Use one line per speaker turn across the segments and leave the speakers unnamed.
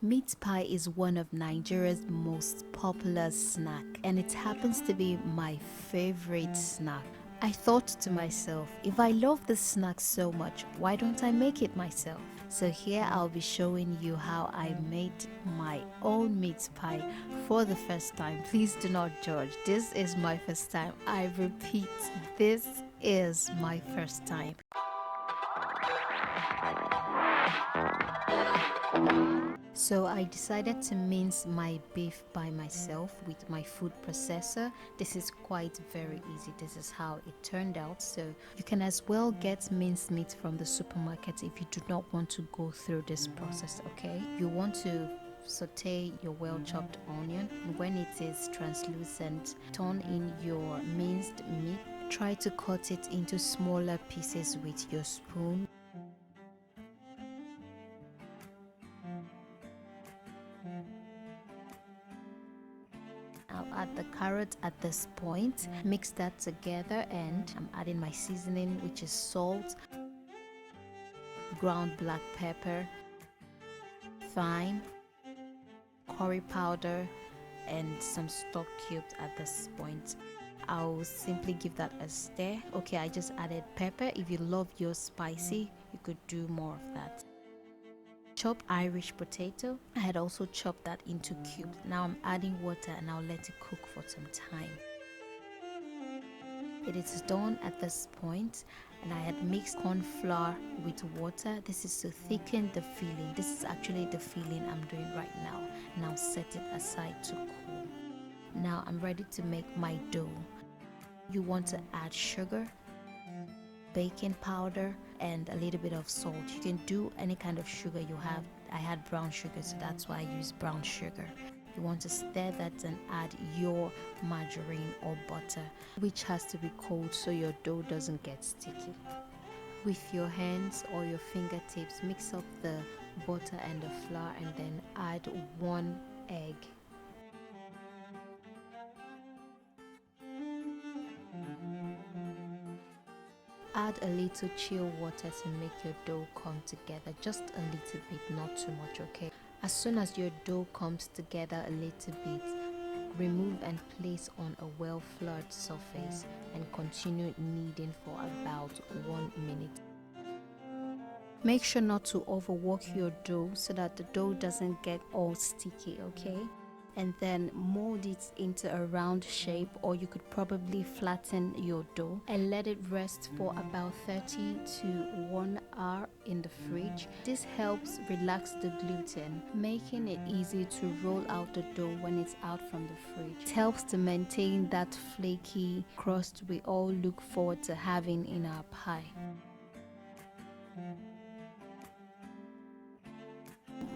Meat pie is one of Nigeria's most popular snack, and it happens to be my favorite snack. I thought to myself, if I love this snack so much, why don't I make it myself? So here I'll be showing you how I made my own meat pie for the first time. Please do not judge. This is my first time. I repeat, this is my first time. So I decided to mince my beef by myself with my food processor. This is quite very easy. This is how it turned out. So you can as well get minced meat from the supermarket if you do not want to go through this process, okay? You want to saute your well chopped onion, and when it is translucent, turn in your minced meat. Try to cut it into smaller pieces with your spoon. I'll add the carrot at this point, mix that together, and I'm adding my seasoning, which is salt, ground black pepper, thyme, curry powder, and some stock cubes at this point. I'll simply give that a stir. Okay, I just added pepper. If you love your spicy, you could do more of that. Chopped Irish potato. I had also chopped that into cubes. Now I'm adding water and I'll let it cook for some time. It is done at this point, and I had mixed corn flour with water. This is to thicken the filling. This is actually the filling I'm doing right now. Now set it aside to cool. Now I'm ready to make my dough. You want to add sugar, baking powder, and a little bit of salt. You can do any kind of sugar you have. I had brown sugar, so that's why I used brown sugar. You want to stir that and add your margarine or butter, which has to be cold so your dough doesn't get sticky. With your hands or your fingertips, mix up the butter and the flour and then add 1 egg. Add a little chill water to make your dough come together, just a little bit, not too much, okay? As soon as your dough comes together a little bit, remove and place on a well-floured surface and continue kneading for about 1 minute. Make sure not to overwork your dough so that the dough doesn't get all sticky, okay? And then mold it into a round shape, or you could probably flatten your dough and let it rest for about 30 to 1 hour in the fridge. This helps relax the gluten, making it easy to roll out the dough when it's out from the fridge. It helps to maintain that flaky crust we all look forward to having in our pie.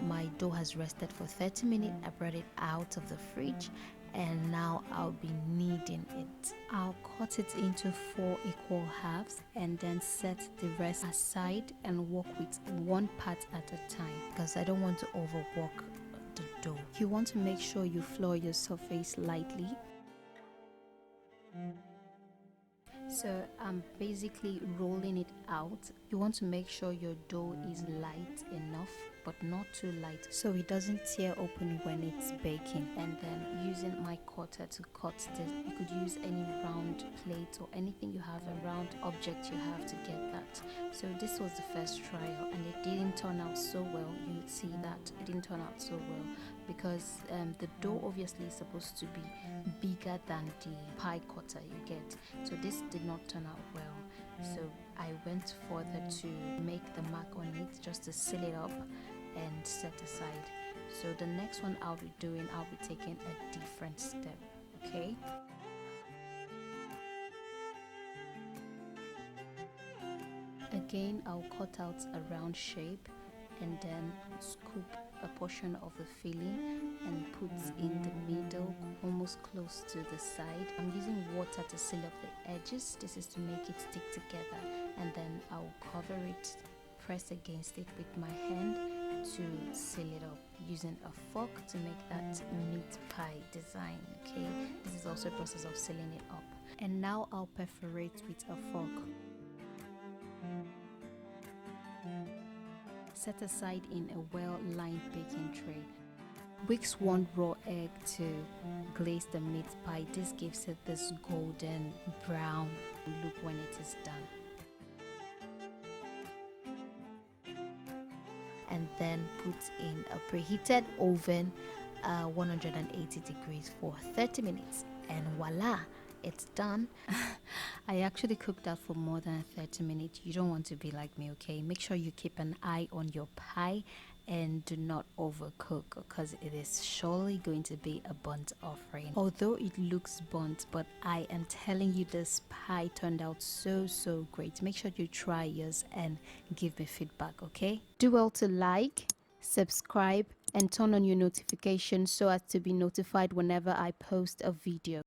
My dough has rested for 30 minutes. I brought it out of the fridge and now I'll be kneading it. I'll cut it into 4 equal halves and then set the rest aside and work with 1 part at a time because I don't want to overwork the dough. You want to make sure you flour your surface lightly. So I'm basically rolling it out. You want to make sure your dough is light enough but not too light so it doesn't tear open when it's baking. And then using my cutter to cut this, you could use any round plate or anything you have, a round object you have to get that. So this was the first trial and it didn't turn out so well. You'd see that it didn't turn out so well because the dough obviously is supposed to be bigger than the pie cutter you get. So this did not turn out well. So I went further to make the mark on it just to seal it up and set aside. So the next one I'll be taking a different step, okay? Again, I'll cut out a round shape and then scoop a portion of the filling and put in the middle, almost close to the side. I'm using water to seal up the edges. This is to make it stick together, and then I'll cover it, press against it with my hand to seal it up using a fork to make that meat pie design, okay? This is also a process of sealing it up. And now I'll perforate with a fork. Set aside in a well-lined baking tray. Whisk 1 raw egg to glaze the meat pie. This gives it this golden brown look when it is done. And then put in a preheated oven, 180 degrees for 30 minutes, and voila, it's done. I actually cooked that for more than 30 minutes. You don't want to be like me, okay? Make sure you keep an eye on your pie and do not overcook, because it is surely going to be a burnt offering. Although it looks burnt, but I am telling you, this pie turned out so great. Make sure you try yours and give me feedback, okay? Do well to like, subscribe, and turn on your notifications so as to be notified whenever I post a video.